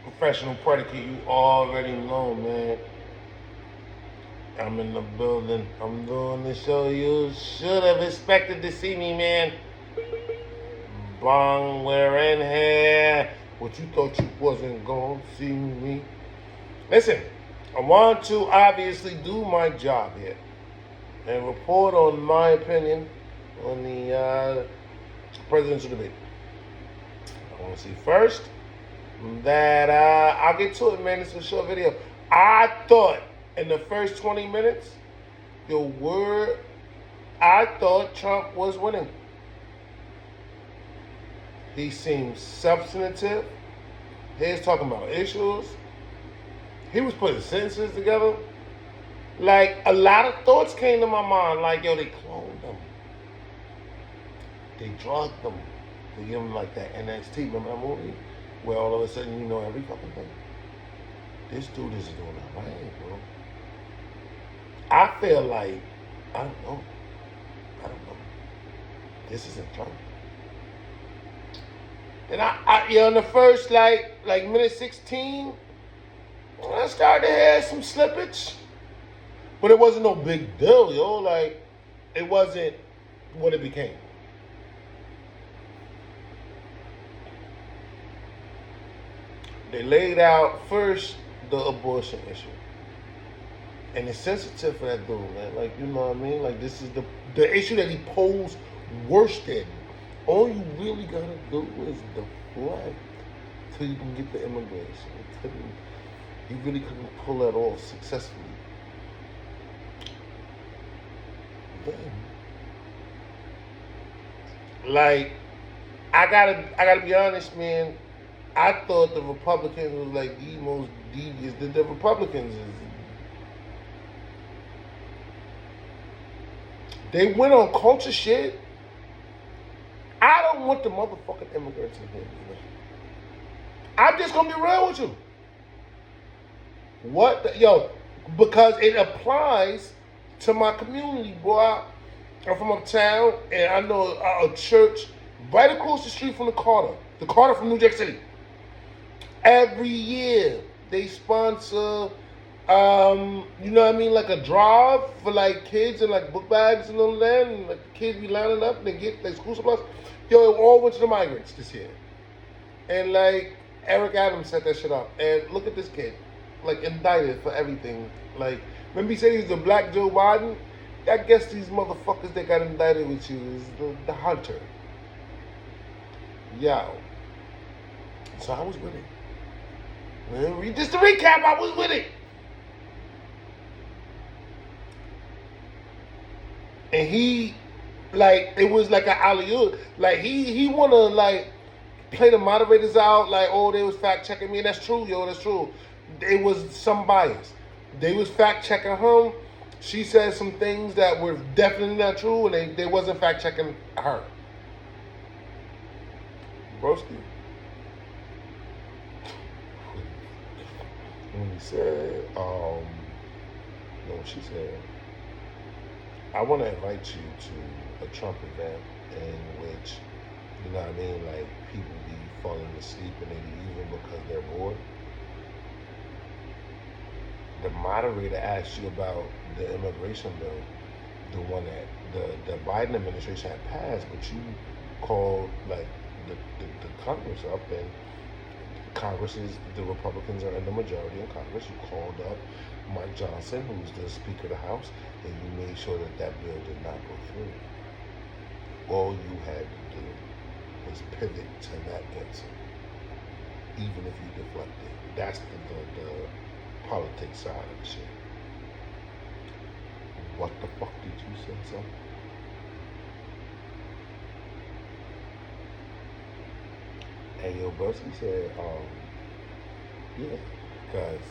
Professional predicate, you already know, man. I'm in the building. I'm doing the show. You should have expected to see me, man. Bong, we're in here. What you thought you wasn't gonna see me? Listen, I want to obviously do my job here and report on my opinion on the presidential debate. I want to see first that I'll get to it, man. It's a short video. I thought in the first 20 minutes, I thought Trump was winning. He seemed substantive. He was talking about issues. He was putting sentences together. Like, a lot of thoughts came to my mind. Like, yo, they cloned them. They drugged them. They give them like that NXT, remember that movie? Where all of a sudden you know every fucking thing. This dude is doing all right, bro. I feel like, I don't know. This isn't Trump. And in the first like minute 16, I started to hear some slippage. But it wasn't no big deal, yo. Like, it wasn't what it became. They laid out first the abortion issue. And it's sensitive for that dude, man. Like, you know what I mean? Like, this is the issue that he posed worse than. All you really gotta do is deflect till you can get the immigration. He really couldn't pull that off successfully. Then, like, I gotta be honest, man. I thought the Republicans was like the most devious. The Republicans is. They went on culture shit. I don't want the motherfucking immigrants in here. I'm just gonna be real with you. Because it applies to my community, boy. I'm from uptown, and I know a church right across the street from the Carter from New Jack City. Every year they sponsor, you know what I mean, like a drive for like kids and like book bags and all that, and like the kids be lining up and they get like school supplies. Yo, it all went to the migrants this year. And like Eric Adams set that shit up. And look at this kid, like indicted for everything. Like, remember he said he's the black Joe Biden? I guess these motherfuckers that got indicted with you is the hunter. Yo. So I was with it. Man, just to recap, I was with it. And he, like, it was like an alley-oop. Like, he wanna, like, play the moderators out, like, oh, they was fact-checking me. And that's true, yo, that's true. It was some bias. They was fact-checking him. She said some things that were definitely not true, and they wasn't fact-checking her. Broski. When he said, she said, I want to invite you to a Trump event in which, you know what I mean, like people be falling asleep and they leaving because they're bored. The moderator asked you about the immigration bill, the one that the Biden administration had passed, but you called like the Congress up, and the Republicans are in the majority in Congress. You called up Mike Johnson, who's the Speaker of the House, and you made sure that bill did not go through. All you had to do was pivot to that answer, even if you deflected. That's the politics side of the shit. What the fuck did you say, son? And yo, Bursky said, yeah, because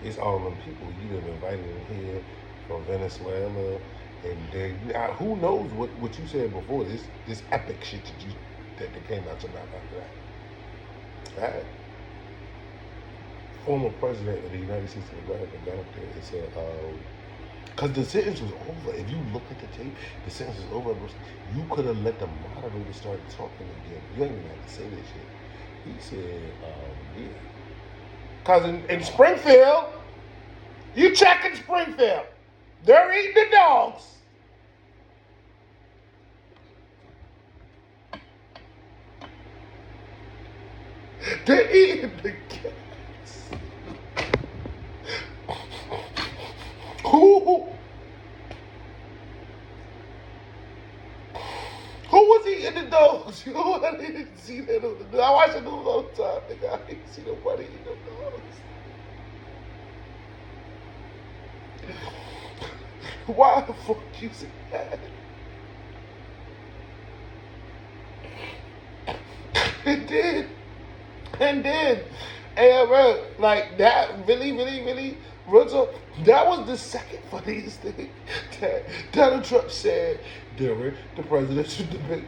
it's all them people you done invited in here from Venezuela, and they, who knows what you said before this epic shit that came out your mouth after that. Right? Former president of the United States of America got up there and said, because the sentence was over. If you look at the tape, the sentence was over. You could have let the moderator start talking again. You ain't even have to say that shit. He said, yeah. Because in Springfield, you check in Springfield, they're eating the dogs. They're eating the cats. Who was eating the dogs? You know, I didn't see that on the news. I watch the news all the time, nigga. I didn't see nobody eating the dogs. Why the fuck you say that? It did. And then, and bro, like that really, real talk, that was the second funniest thing that Donald Trump said during the presidential debate.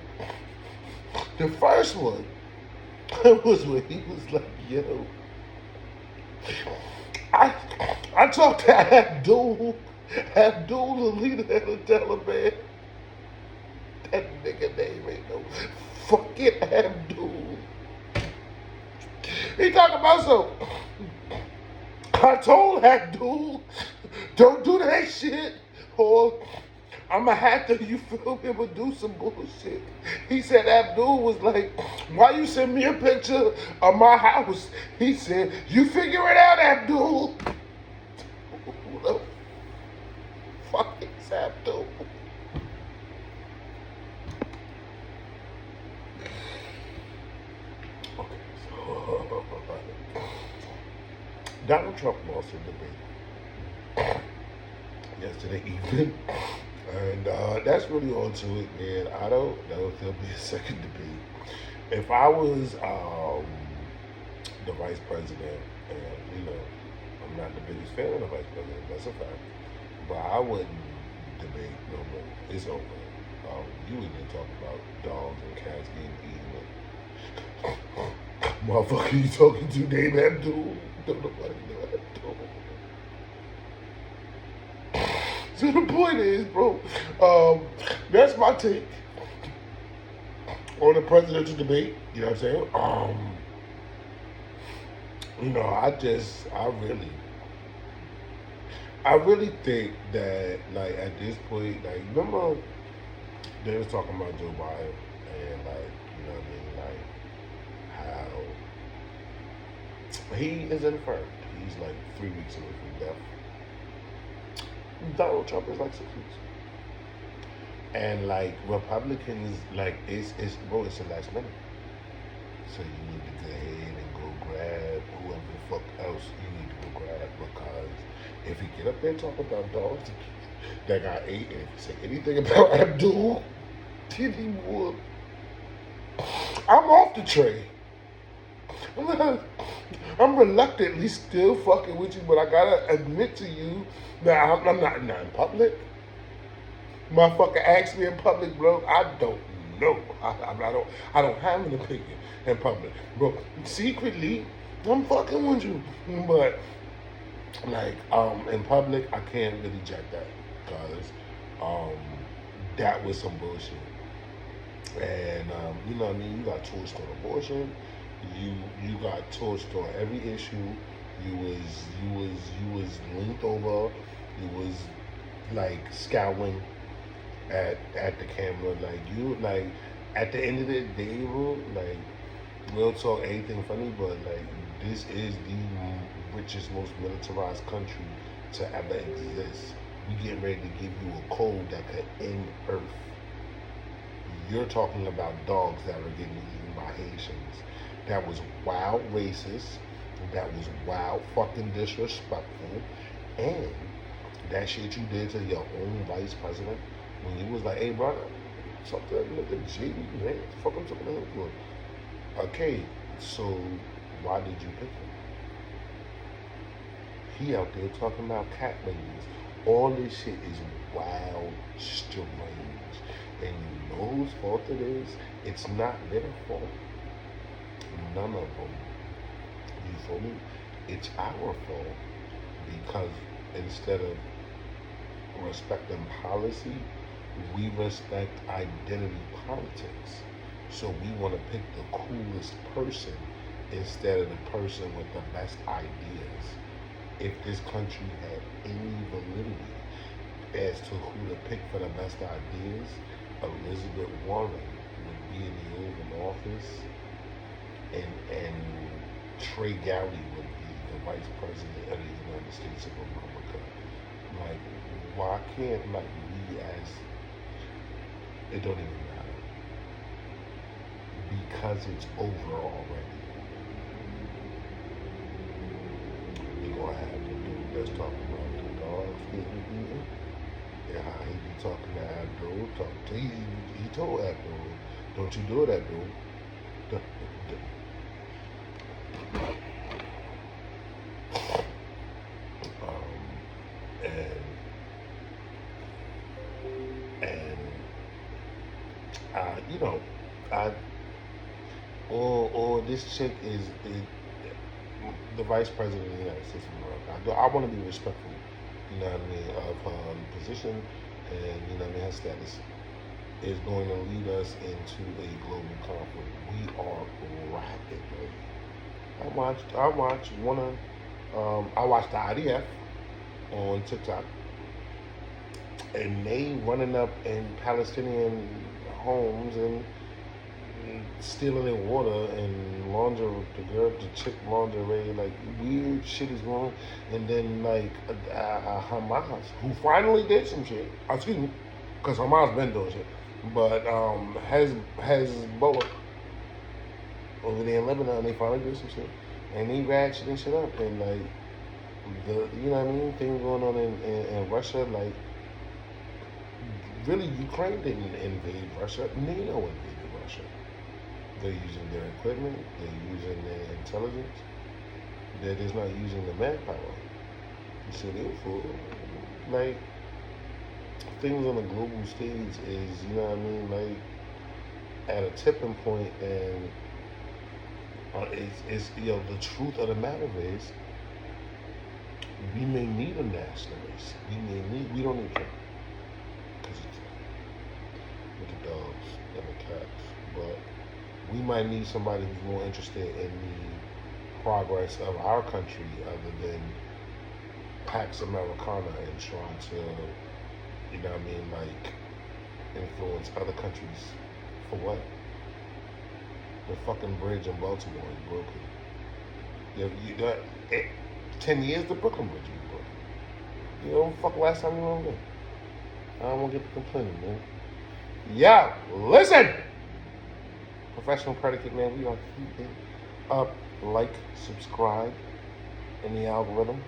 The first one was when he was like, yo, I talked to Abdul, the leader of the Taliban. That nigga name ain't no fucking Abdul. He talking about some. I told Abdul, don't do that shit, or I'ma have to, you feel me, I'ma do some bullshit. He said Abdul was like, why you send me a picture of my house? He said, you figure it out, Abdul. Who the fuck is Abdul? Donald Trump lost a debate yesterday evening, and that's really all to it, man. I don't know if there'll be a second debate. If I was the vice president, and you know, I'm not the biggest fan of the vice president, that's a fact, but I wouldn't debate no more. It's over. You and me talk about dogs and cats getting eaten. Motherfucker, you talking to named Abdul? Don't nobody know Abdul. So the point is, bro, that's my take on the presidential debate. You know what I'm saying? You know, I really think that, like, at this point, like, remember they was talking about Joe Biden and, like, you know what I mean, like, how he is infirmed. He's like 3 weeks away from death. Donald Trump is like 6 weeks. And like Republicans, like it's bro, it's the last minute. So you need to go ahead and go grab whoever the fuck else you need to go grab, because if he get up there and talk about dogs that got ate, and if he say anything about Abdul anymore, I'm off the train. I'm reluctantly still fucking with you, but I gotta admit to you that I'm not in public. Motherfucker asked me in public, bro. I don't know. I don't have an opinion in public, bro. Secretly, I'm fucking with you, but like in public, I can't really jack that because that was some bullshit. And you know what I mean. You got torched on abortion. You got torched on every issue. You was leaned over. You was like scowling at the camera, like at the end of the day, bro, like we'll talk anything funny, but like this is the richest, most militarized country to ever exist. We getting ready to give you a code that could end Earth. You're talking about dogs that are getting eaten by Haitians. That was wild racist. That was wild fucking disrespectful. And that shit you did to your own vice president when you was like, hey, brother, something nigga JD, man, fuck I'm talking to him for. Okay, so why did you pick him? He out there talking about cat babies. All this shit is wild, strange. And you know whose fault it is? It's not their fault. None of them. You feel me? It's our fault because instead of respecting policy, we respect identity politics. So we want to pick the coolest person instead of the person with the best ideas. If this country had any validity as to who to pick for the best ideas, Elizabeth Warren would be in the Oval Office, and Trey Gowdy would be the Vice President of the United States of America. Like, why can't we as it don't even matter because it's over already. You're gonna have to do that's talking about the dogs getting eaten. And how he be talking to Abdul, he told Abdul, don't you do it, Abdul. And you know, I or this chick is the vice president of the United States of America. I want to be respectful, you know what I mean, of her position and you know what I mean her status is going to lead us into a global conflict. We are rapidly. I watched the IDF on TikTok, and they running up in Palestinian homes and stealing their water and the chick lingerie, like weird shit is going on. And then like Hamas, who finally did some shit, excuse me, because Hamas been doing shit, but has Hezbollah over there in Lebanon, they finally did some shit, and they ratcheting shit up, and like the you know what I mean things going on in Russia, like really Ukraine didn't invade Russia, NATO invaded Russia. They're using their equipment, they're using their intelligence, they're just not using the manpower. You see, therefore, like things on the global stage is, you know what I mean, like at a tipping point, and it's you know the truth of the matter is we may need a nationalist. We don't need Trump because it's with the dogs and the cats, but we might need somebody who's more interested in the progress of our country other than Pax Americana and trying to, you know what I mean, like influence other countries for what? The fucking bridge in Baltimore is broken. 10 years the Brooklyn Bridge is broken. You know, fuck last time you were on there. I don't want to get to complaining, man. Yeah, listen! Professional Predicate, man, we are keeping up. Like, subscribe in the algorithm.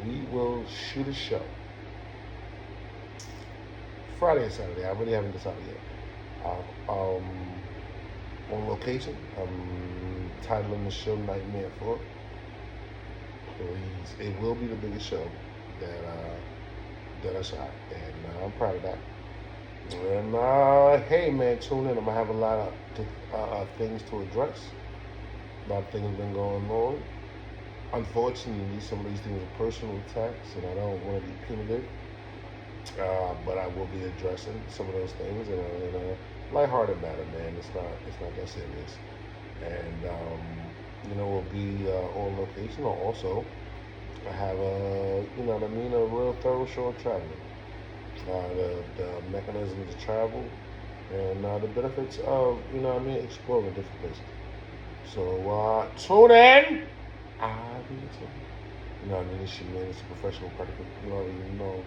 We will shoot a show Friday and Saturday. I really haven't decided yet. On location, I'm titling the show Nightmare 4. Please, it will be the biggest show that I shot, and I'm proud of that. And hey, man, tune in. I'm gonna have a lot of things to address. A lot of things have been going on. Unfortunately, some of these things are personal attacks, and I don't want to be punitive. But I will be addressing some of those things in a lighthearted manner, man. It's not that serious. And you know, we'll be on location. I'll also have you know what I mean, a real thorough show of traveling. The mechanisms of travel and the benefits of, you know what I mean, exploring different places. So tune in. I'll be tuned. You know what I mean? It's your man, it's a professional predicate. You already know.